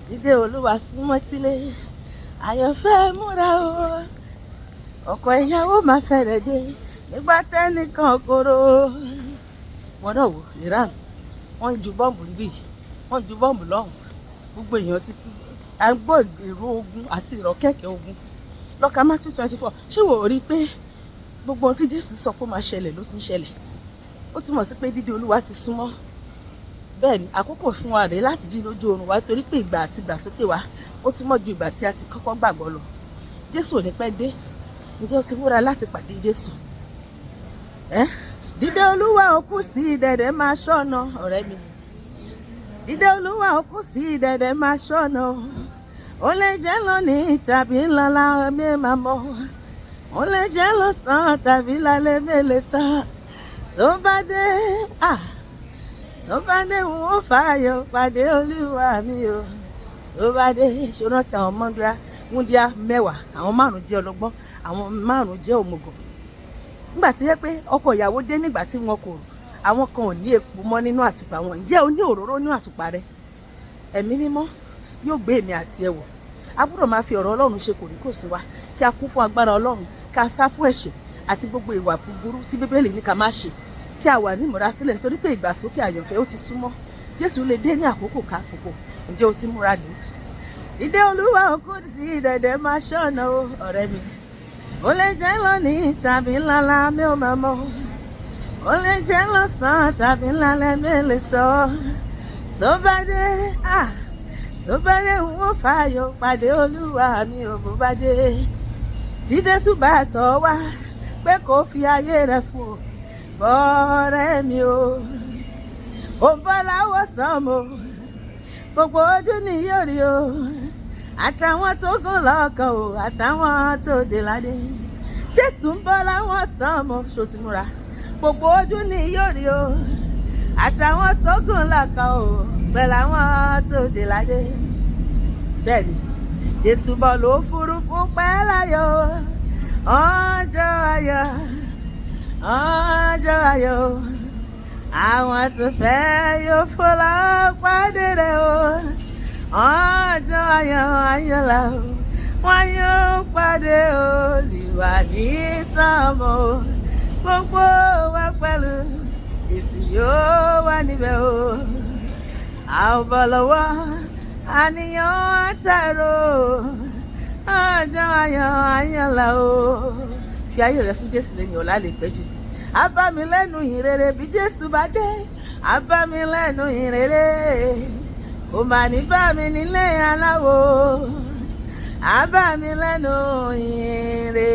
Dídé Olúwa súnmọ́ tílé, àyànfẹ́ múra o. Ọkọ ìyàwó máa fẹ́rẹ̀ dé nígbà tẹ́nìkan kóró. Wọ́n náà wò Iran, wọ́n ju bọ́ǹbù níbí, wọ́n ju bọ́ǹbù lọ́hùn. Gbogbo èèyàn ti kú. À ń gbọ́ èrò ogun àti ìrọ̀kẹ̀kẹ̀ ogun. Lọ́ka Matthew 24, ṣé wò ó rí i pé gbogbo ohun tí Jésù sọ pé ó máa ṣẹlẹ̀ ló ti ń ṣẹlẹ̀? Ó túmọ̀ sí pé dídé Olúwa ti súnmọ́. Bẹ́ẹ̀ ni àkókò fún wa rèé láti jí lójú oorun wa torí pé ìgbà àti ìgbàsókè wa ó ti mọ́ ju ìgbà tí a ti kọ́kọ́ gbàgbọ́ lọ. Jésù ò ní pẹ́ dé. Ǹjẹ́ o ti múra láti pàdé Jésù? Dídé Olúwa ó kù sí dẹ̀dẹ̀ máa ṣọ́nà ọ̀rẹ́ mi. Dídé Olúwa ó kù sí dẹ̀dẹ̀ máa ṣọ́nà. Ó lè jẹ́ lónìí tàbí lọ́la mi máa mọ̀. Ó lè jẹ́ lọ́sàn-án tàbí lálẹ́ mélòó sá. Tó bá dé wọn ó fààyò pàdé Olúwa mi o. Tó bá dé ṣọ́nà tí àwọn múndíá 10, àwọn 5 jẹ́ ọlọ́gbọ́n, àwọn 5 jẹ́ òmùgọ̀. Nígbà tí yẹ pé ọkọ ìyàwó dé nígbà tí wọn kò, àwọn kan ò ní epo mọ́ nínú àtùpà wọn. Ǹjẹ́ o ní òróró nínú àtùpà rẹ? Ẹ̀mí mímọ́ yóò gbé èmi àti ẹ wọ̀. A gbọ́dọ̀ máa fi ọ̀rọ̀ Ọlọ́run ṣe kòríkòsùn wa, kí a kún fún agbára Ọlọ́run, ká sá fún ẹ̀ṣẹ̀ àti gbogbo ìwà búburú tí Bíbélì ní ká má ṣe, kí a wà ní ìmúrasílẹ̀ nítorí pé ìgbàsókè àyànfẹ́ ó ti súnmọ́. Jésù lè dé ní àkókò káàkókò. Ǹjẹ́ o ti múra dé? Dídé Olúwa ó kù sí dẹ̀dẹ̀ máa ṣọ́nà o ọ̀rẹ́ mi. Ó lè jẹ́ lónìí tàbí lọ́la mi ò máa mọ̀. Ó lè jẹ́ lọ́sàn-án tàbí lálẹ́ mi lè sọ. Tó bá dé n ó fààyò pàdé Olúwa mi ò bó bá dé. Dídé ṣùgbọ́n àtọ̀ wá pé kò fi ayé rẹ̀ fún o. Bọ́ọ̀rẹ́ mi o, ò ń bọ́ láwọ̀sán mo. Gbogbo ojú ni yóò rí o. Àtàwọn tó gùn lọ́kàn o, àtàwọn tó dé ládé. Jésù ń bọ́ láwọn sàn mo. Ṣó ti múra? Gbogbo ojú ni yóò rí o. Àtàwọn tó gùn lọ́kàn o, pẹ̀lú àwọn tó dé ládé. Bẹ́ẹ̀ ni Jésù bọ̀ lófurufú pẹ́ láyọ̀. Ọjọ́ ayọ̀, ọjọ́ ayọ̀. Àwọn tó fẹ́ yóò fọlá pàdé rẹ̀ o. Ọjọ́ ayọ̀ ayọ̀lá o. Wọ́n yóò pàdé Olúwa ní sánmọ̀ o. Gbogbo wa pẹ̀lú Jésù yóò wà níbẹ̀ o. A ò bọ́ lọ́wọ́ àníyàn àtàrò. Ọjọ́ ayọ̀ ayọ̀lá o. Fi ayé rẹ fún Jésù lẹ́yìn ọ̀la lè pẹ́ jù. A bá mi lẹ́nu ìrere bí Jésù bá dé. A bá mi lẹ́nu ìrere. Kò mà ní bá mi nílé aláwo. A bá mi lẹ́nu ìrere.